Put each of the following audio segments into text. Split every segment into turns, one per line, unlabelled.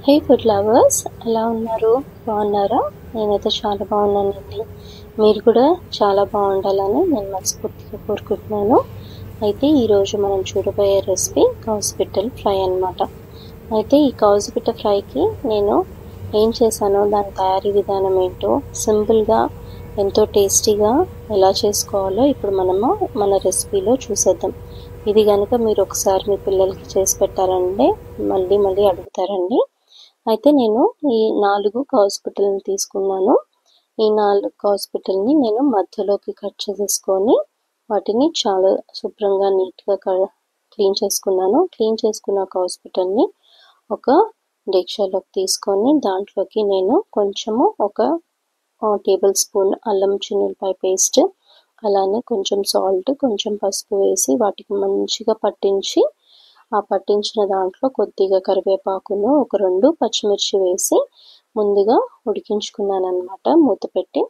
హే food lovers, ఎలా ఉన్నారు? బాగున్నారా? నేనైతే చాలా బాగున్నానండి. మీరు కూడా చాలా బాగుండాలని నేను మనస్ఫూర్తిగా కోరుకుంటున్నాను. అయితే ఈరోజు మనం చూడబోయే రెసిపీ కౌజుపిట్టల ఫ్రై అన్నమాట. అయితే ఈ కౌజుపిట్ట ఫ్రైకి నేను ఏం చేశానో, దాని తయారీ విధానం ఏంటో, సింపుల్గా ఎంతో టేస్టీగా ఎలా చేసుకోవాలో ఇప్పుడు మనము మన రెసిపీలో చూసేద్దాం. ఇది కనుక మీరు ఒకసారి మీ పిల్లలకి చేసి పెట్టారంటే మళ్ళీ మళ్ళీ అడుగుతారండి. అయితే నేను ఈ 4 కౌజుపిట్టలను తీసుకున్నాను. ఈ 4 కౌజుపిట్టలని నేను మధ్యలోకి కట్ చేసేసుకొని వాటిని చాలా శుభ్రంగా నీట్గా క్లీన్ చేసుకున్నాను. క్లీన్ చేసుకున్న కౌజుపిట్టల్ని ఒక డేక్షాలోకి తీసుకొని దాంట్లోకి నేను కొంచెము ఒక టేబుల్ స్పూన్ అల్లం చిన్నులపాయ పేస్ట్, అలానే కొంచెం సాల్ట్, కొంచెం పసుపు వేసి వాటికి మంచిగా పట్టించి, ఆ పట్టించిన దాంట్లో కొద్దిగా కరివేపాకును, ఒక 2 పచ్చిమిర్చి వేసి ముందుగా ఉడికించుకున్నాను అనమాట మూత పెట్టి.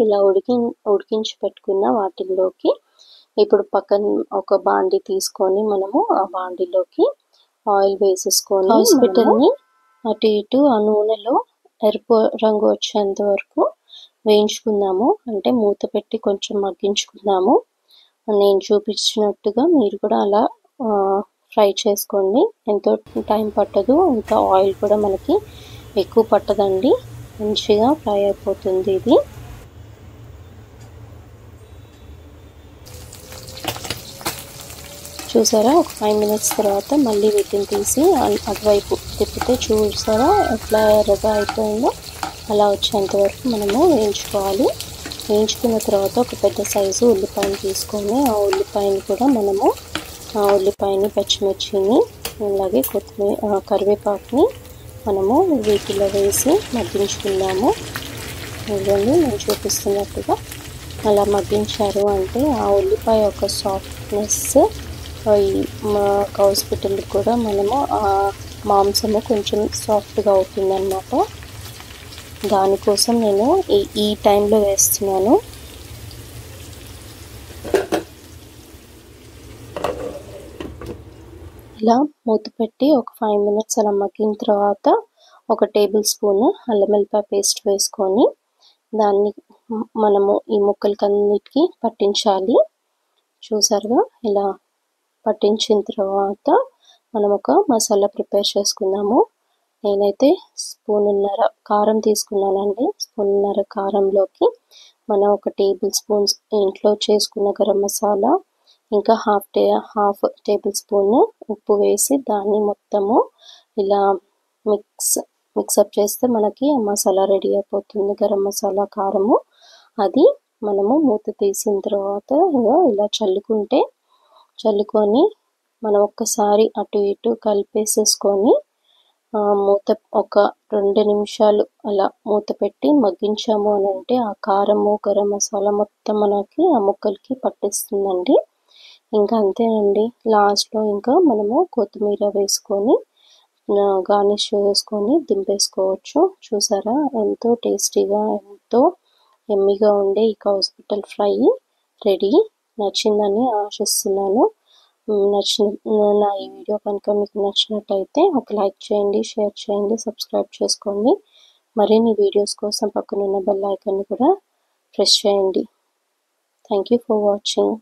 ఇలా ఉడికించి పెట్టుకున్న వాటిల్లోకి ఇప్పుడు పక్కన ఒక బాండి తీసుకొని మనము ఆ బాండిలోకి ఆయిల్ వేసేసుకొని కౌజుపిట్టల్ని అటు ఇటు ఆ నూనెలో ఎరుపు రంగు వచ్చేంత వరకు వేయించుకుందాము. అంటే మూత పెట్టి కొంచెం మగ్గించుకుందాము. నేను చూపించినట్టుగా మీరు కూడా అలా ఫ్రై చేసుకోండి. ఎంతో టైం పట్టదు, ఇంకా ఆయిల్ కూడా మనకి ఎక్కువ పట్టదండి. మంచిగా ఫ్రై అయిపోతుంది ఇది. చూసారా, ఒక 5 మినిట్స్ తర్వాత మళ్ళీ వీటిని తీసి అటువైపు తిప్పితే చూసారా ఎట్లా ఎర్రగా అయిపోయిందో. అలా వచ్చేంత వరకు మనము వేయించుకోవాలి. వేయించుకున్న తర్వాత ఒక పెద్ద సైజు ఉల్లిపాయను తీసుకొని ఆ ఉల్లిపాయని కూడా మనము ఉల్లిపాయని, పచ్చిమిర్చిని, అలాగే కొత్తిమీర, కరివేపాకుని మనము వీటిలో వేసి మగ్గించుకుందాము. ఇవ్వండి నేను చూపిస్తున్నట్టుగా అలా మగ్గించారు అంటే ఆ ఉల్లిపాయ యొక్క సాఫ్ట్నెస్ ఈ కౌజుపిట్టలకు కూడా మనము ఆ మాంసము కొంచెం సాఫ్ట్గా అవుతుందన్నమాట. దానికోసం నేను ఈ టైంలో వేస్తున్నాను. ఇలా మూత పెట్టి ఒక 5 మినిట్స్ అలా మగ్గిన తర్వాత ఒక టేబుల్ స్పూన్ అల్లం వెల్లిపాయ పేస్ట్ వేసుకొని దాన్ని మనము ఈ ముక్కలకన్నిటికీ పట్టించాలి. చూసారుగా, ఇలా పట్టించిన తర్వాత మనం ఒక మసాలా ప్రిపేర్ చేసుకుందాము. నేనైతే స్పూన్నర కారం తీసుకున్నానండి. స్పూన్నర కారంలోకి మనం ఒక టేబుల్ స్పూన్ ఇంట్లో చేసుకున్న గరం మసాలా, ఇంకా హాఫ్ టేబుల్ స్పూన్ ఉప్పు వేసి దాన్ని మొత్తము ఇలా మిక్సప్ చేస్తే మనకి మసాలా రెడీ అయిపోతుంది. గరం మసాలా, కారము. అది మనము మూత తీసిన తర్వాత ఇలా చల్లుకొని మనం ఒక్కసారి అటు ఇటు కలిపేసేసుకొని మూత ఒక 2 నిమిషాలు అలా మూత పెట్టి మగ్గించాము అని అంటే ఆ కారము, గరం మసాలా మొత్తం మనకి ఆ ముక్కలకి పట్టిస్తుందండి. ఇంకా అంతేనండి. లాస్ట్లో ఇంకా మనము కొత్తిమీర వేసుకొని గార్నిష్ చేసుకొని దింపేసుకోవచ్చు. చూసారా, ఎంతో టేస్టీగా, ఎంతో ఎమ్మీగా ఉండే ఈ కౌజుపిట్టల ఫ్రై రెడీ. నచ్చిందని ఆశిస్తున్నాను. నా ఈ వీడియో కనుక మీకు నచ్చినట్టయితే ఒక లైక్ చేయండి, షేర్ చేయండి, సబ్స్క్రైబ్ చేసుకోండి. మరిన్ని వీడియోస్ కోసం పక్కనున్న బెల్ ఐకాన్ని కూడా ప్రెస్ చేయండి. Thank you for watching.